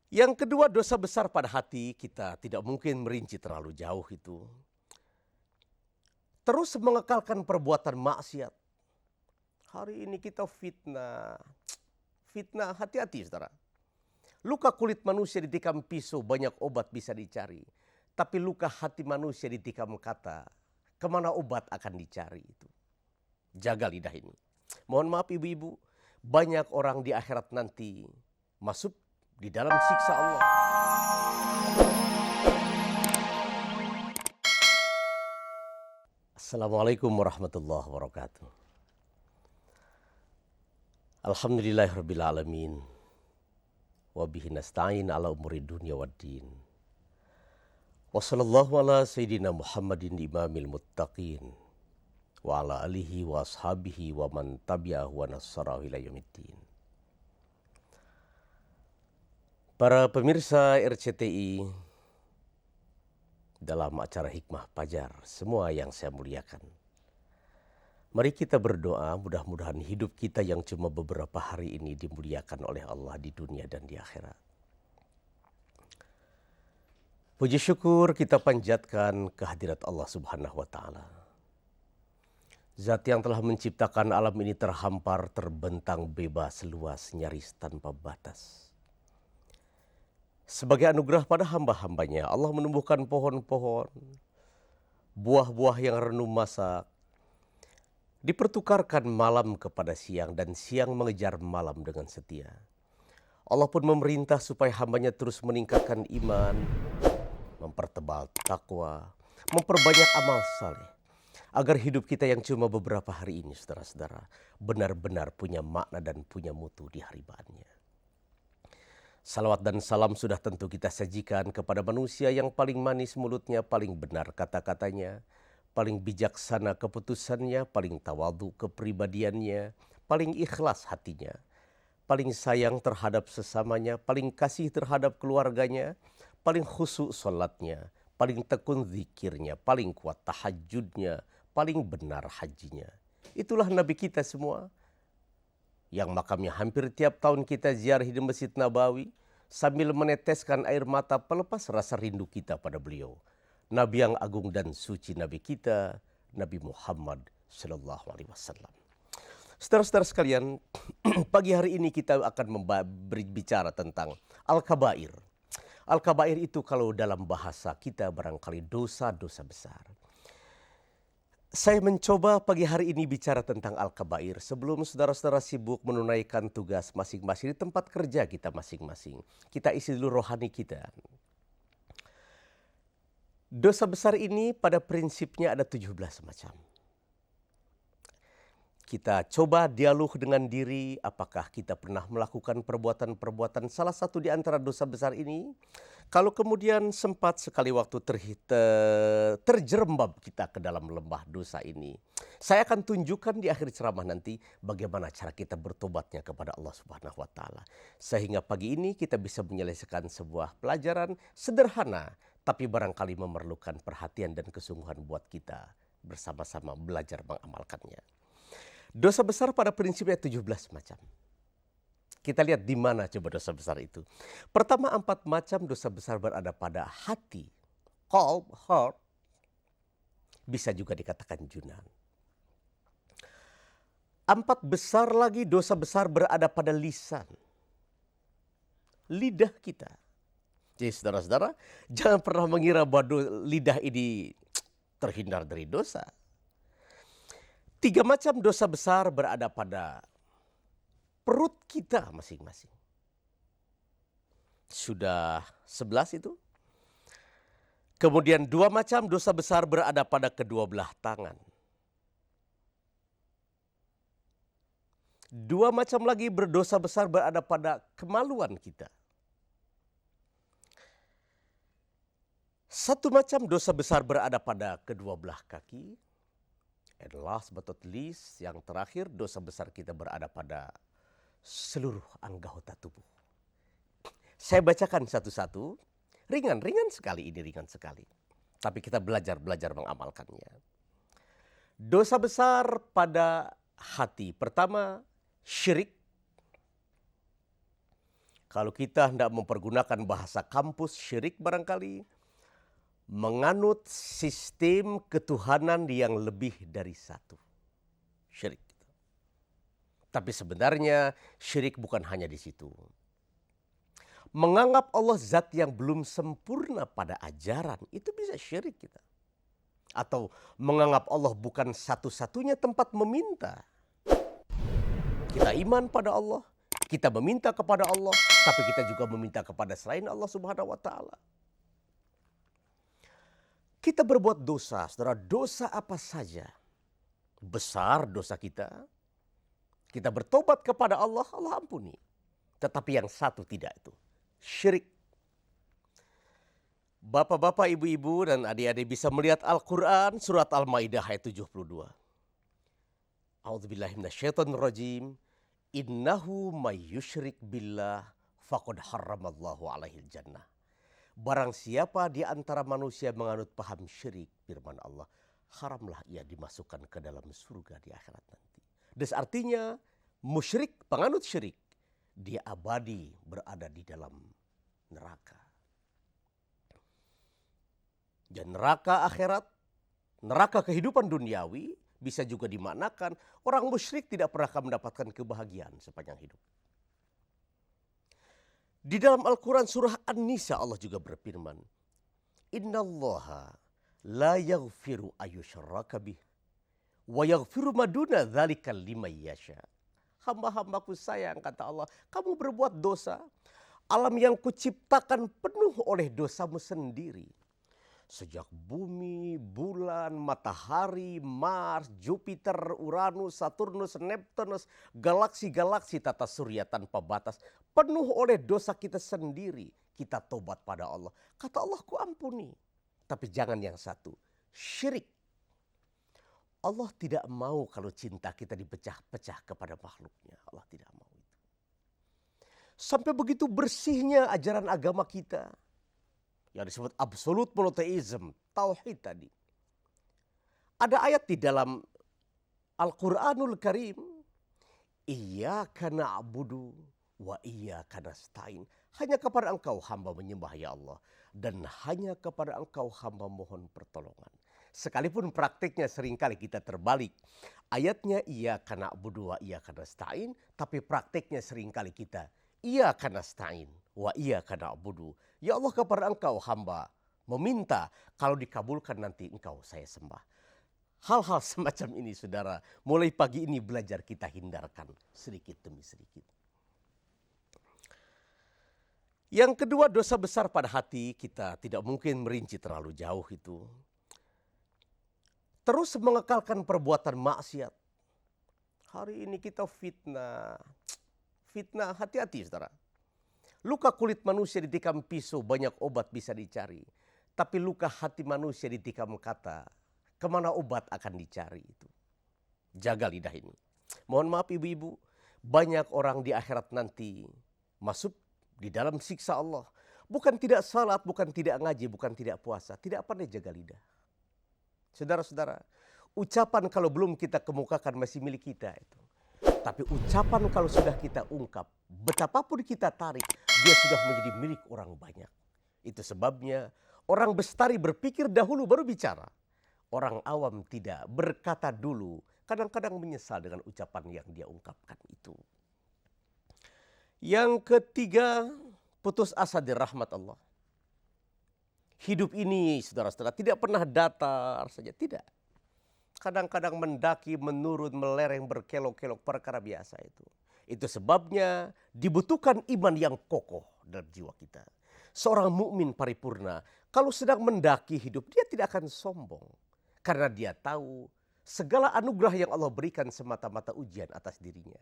Yang kedua, dosa besar pada hati kita tidak mungkin merinci terlalu jauh itu. Terus mengekalkan perbuatan maksiat. Hari ini kita fitnah. Fitnah, hati-hati saudara. Luka kulit manusia ditikam pisau, banyak obat bisa dicari. Tapi luka hati manusia ditikam kata, kemana obat akan dicari itu. Jaga lidah ini. Mohon maaf ibu-ibu, banyak orang di akhirat nanti masuk di dalam siksa Allah. Assalamualaikum warahmatullahi wabarakatuh. Alhamdulillahirabbil alamin. Wa bihi nasta'in ala umuri dunya waddin. Wa sallallahu ala sayyidina Muhammadin imamil muttaqin wa ala alihi wa ashabihi wa man tabi'ahu wa nassarahu ila yaumiddin. Para pemirsa RCTI dalam acara Hikmah Fajar, semua yang saya muliakan. Mari kita berdoa, mudah-mudahan hidup kita yang cuma beberapa hari ini dimuliakan oleh Allah di dunia dan di akhirat. Puji syukur kita panjatkan kehadirat Allah Subhanahu wa Ta'ala. Zat yang telah menciptakan alam ini terhampar, terbentang bebas, luas, nyaris tanpa batas. Sebagai anugerah pada hamba-hambanya, Allah menumbuhkan pohon-pohon, buah-buah yang renum masak, dipertukarkan malam kepada siang dan siang mengejar malam dengan setia. Allah pun memerintah supaya hambanya terus meningkatkan iman, mempertebal takwa, memperbanyak amal saleh, agar hidup kita yang cuma beberapa hari ini, saudara-saudara, benar-benar punya makna dan punya mutu di haribaannya. Salawat dan salam sudah tentu kita sajikan kepada manusia yang paling manis mulutnya, paling benar kata-katanya, paling bijaksana keputusannya, paling tawadhu kepribadiannya, paling ikhlas hatinya, paling sayang terhadap sesamanya, paling kasih terhadap keluarganya, paling khusyuk sholatnya, paling tekun zikirnya, paling kuat tahajudnya, paling benar hajinya. Itulah Nabi kita semua, yang makamnya hampir tiap tahun kita ziarah di Masjid Nabawi, sambil meneteskan air mata pelepas rasa rindu kita pada beliau. Nabi yang agung dan suci, Nabi kita, Nabi Muhammad Sallallahu Alaihi Wasallam. Saudara-saudara sekalian, pagi hari ini kita akan berbicara tentang Al-Kabair. Al-Kabair itu kalau dalam bahasa kita barangkali dosa-dosa besar. Saya mencoba pagi hari ini bicara tentang Al-Kabair sebelum saudara-saudara sibuk menunaikan tugas masing-masing di tempat kerja kita masing-masing. Kita isi dulu rohani kita. Dosa besar ini pada prinsipnya ada 17 macam. Kita coba dialog dengan diri, apakah kita pernah melakukan perbuatan-perbuatan salah satu di antara dosa besar ini. Kalau kemudian sempat sekali waktu terjerembab kita ke dalam lembah dosa ini, saya akan tunjukkan di akhir ceramah nanti bagaimana cara kita bertobatnya kepada Allah Subhanahu wa Ta'ala. Sehingga pagi ini kita bisa menyelesaikan sebuah pelajaran sederhana, tapi barangkali memerlukan perhatian dan kesungguhan buat kita bersama-sama belajar mengamalkannya. Dosa besar pada prinsipnya 17 macam. Kita lihat di mana coba dosa besar itu. Pertama, 4 macam dosa besar berada pada hati. Qalb, heart. Bisa juga dikatakan junan. 4 besar lagi dosa besar berada pada lisan. Lidah kita. Jadi saudara-saudara, jangan pernah mengira bahwa lidah ini terhindar dari dosa. 3 macam dosa besar berada pada perut kita masing-masing. Sudah 11 itu. Kemudian 2 macam dosa besar berada pada kedua belah tangan. 2 macam lagi berdosa besar berada pada kemaluan kita. 1 macam dosa besar berada pada kedua belah kaki. And last but not least, yang terakhir dosa besar kita berada pada seluruh anggota tubuh. Saya bacakan satu-satu, ringan sekali ini, ringan sekali. Tapi kita belajar mengamalkannya. Dosa besar pada hati, pertama syirik. Kalau kita hendak mempergunakan bahasa kampus, syirik barangkali menganut sistem ketuhanan yang lebih dari satu. Syirik. Tapi sebenarnya syirik bukan hanya di situ. Menganggap Allah zat yang belum sempurna pada ajaran, itu bisa syirik kita. Atau menganggap Allah bukan satu-satunya tempat meminta. Kita iman pada Allah, kita meminta kepada Allah, tapi kita juga meminta kepada selain Allah Subhanahu wa taala. Kita berbuat dosa, saudara, dosa apa saja. Besar dosa kita. Kita bertobat kepada Allah, Allah ampuni. Tetapi yang satu tidak itu, syirik. Bapak-bapak, ibu-ibu, dan adik-adik bisa melihat Al-Quran surat Al-Maidah ayat 72. A'udzubillahi minasyaitonirrajim. Innahu may yusyrik billah faqad harramallahu alaihi jannah. Barang siapa di antara manusia menganut paham syirik, firman Allah, haramlah ia dimasukkan ke dalam surga di akhirat nanti. Das artinya musyrik, penganut syirik, dia abadi berada di dalam neraka. Dan neraka akhirat, neraka kehidupan duniawi bisa juga dimaknakan orang musyrik tidak pernah akan mendapatkan kebahagiaan sepanjang hidup. Di dalam Al-Quran surah An-Nisa Allah juga berfirman, Innallaha la yaghfiru ayyushraka bih wa yaghfiru maduna dzalika liman yasha. Hamba-hambaku sayang, kata Allah, kamu berbuat dosa. Alam yang kuciptakan penuh oleh dosamu sendiri. Sejak bumi, bulan, matahari, Mars, Jupiter, Uranus, Saturnus, Neptunus, galaksi-galaksi tata surya tanpa batas, penuh oleh dosa kita sendiri. Kita tobat pada Allah. Kata Allah, ku ampuni. Tapi jangan yang satu, syirik. Allah tidak mau kalau cinta kita dipecah-pecah kepada makhluknya. Allah tidak mau itu. Sampai begitu bersihnya ajaran agama kita, yang disebut absolute monotheism, tauhid tadi. Ada ayat di dalam Al-Quranul Karim, Iyyaka na'budu wa iyyaka nasta'in. Hanya kepada engkau hamba menyembah ya Allah, dan hanya kepada engkau hamba mohon pertolongan. Sekalipun praktiknya seringkali kita terbalik. Ayatnya Iyyaka na'budu wa iyyaka nasta'in, tapi praktiknya seringkali kita Iyyaka nasta'in wa iyyaka na'budu. Ya Allah, kepada engkau hamba meminta, kalau dikabulkan nanti engkau saya sembah. Hal-hal semacam ini saudara, mulai pagi ini belajar kita hindarkan sedikit demi sedikit. Yang kedua, dosa besar pada hati kita tidak mungkin merinci terlalu jauh itu. Terus mengekalkan perbuatan maksiat. Hari ini kita fitnah, hati-hati saudara. Luka kulit manusia ditikam pisau, banyak obat bisa dicari. Tapi luka hati manusia ditikam kata, kemana obat akan dicari itu. Jaga lidah ini. Mohon maaf ibu-ibu, banyak orang di akhirat nanti masuk di dalam siksa Allah. Bukan tidak salat, bukan tidak ngaji, bukan tidak puasa. Tidak pandai jaga lidah. Saudara-saudara, ucapan kalau belum kita kemukakan masih milik kita itu. Tapi ucapan kalau sudah kita ungkap, betapapun kita tarik, dia sudah menjadi milik orang banyak. Itu sebabnya orang bestari berpikir dahulu baru bicara. Orang awam tidak, berkata dulu, kadang-kadang menyesal dengan ucapan yang dia ungkapkan itu. Yang ketiga, putus asa dari rahmat Allah. Hidup ini saudara-saudara tidak pernah datar saja, tidak. Kadang-kadang mendaki, menurun, melereng, berkelok-kelok, perkara biasa itu. Itu sebabnya dibutuhkan iman yang kokoh dalam jiwa kita. Seorang mukmin paripurna, kalau sedang mendaki hidup, dia tidak akan sombong. Karena dia tahu segala anugerah yang Allah berikan semata-mata ujian atas dirinya.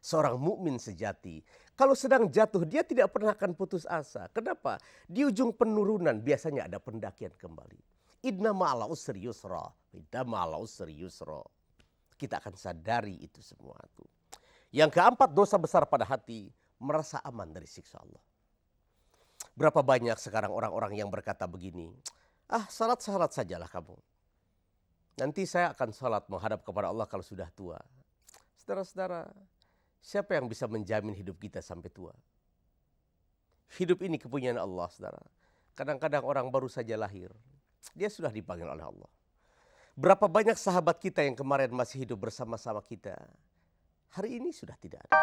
Seorang mukmin sejati, kalau sedang jatuh, dia tidak pernah akan putus asa. Kenapa? Di ujung penurunan biasanya ada pendakian kembali. Inna ma'al usri yusra. Inna ma'al usri yusra. Kita akan sadari itu semua itu. Yang keempat, dosa besar pada hati, merasa aman dari siksa Allah. Berapa banyak sekarang orang-orang yang berkata begini, salat sajalah kamu. Nanti saya akan salat menghadap kepada Allah kalau sudah tua. Saudara-saudara, siapa yang bisa menjamin hidup kita sampai tua? Hidup ini kepunyaan Allah, saudara. Kadang-kadang orang baru saja lahir, dia sudah dipanggil oleh Allah. Berapa banyak sahabat kita yang kemarin masih hidup bersama-sama kita, hari ini sudah tidak ada.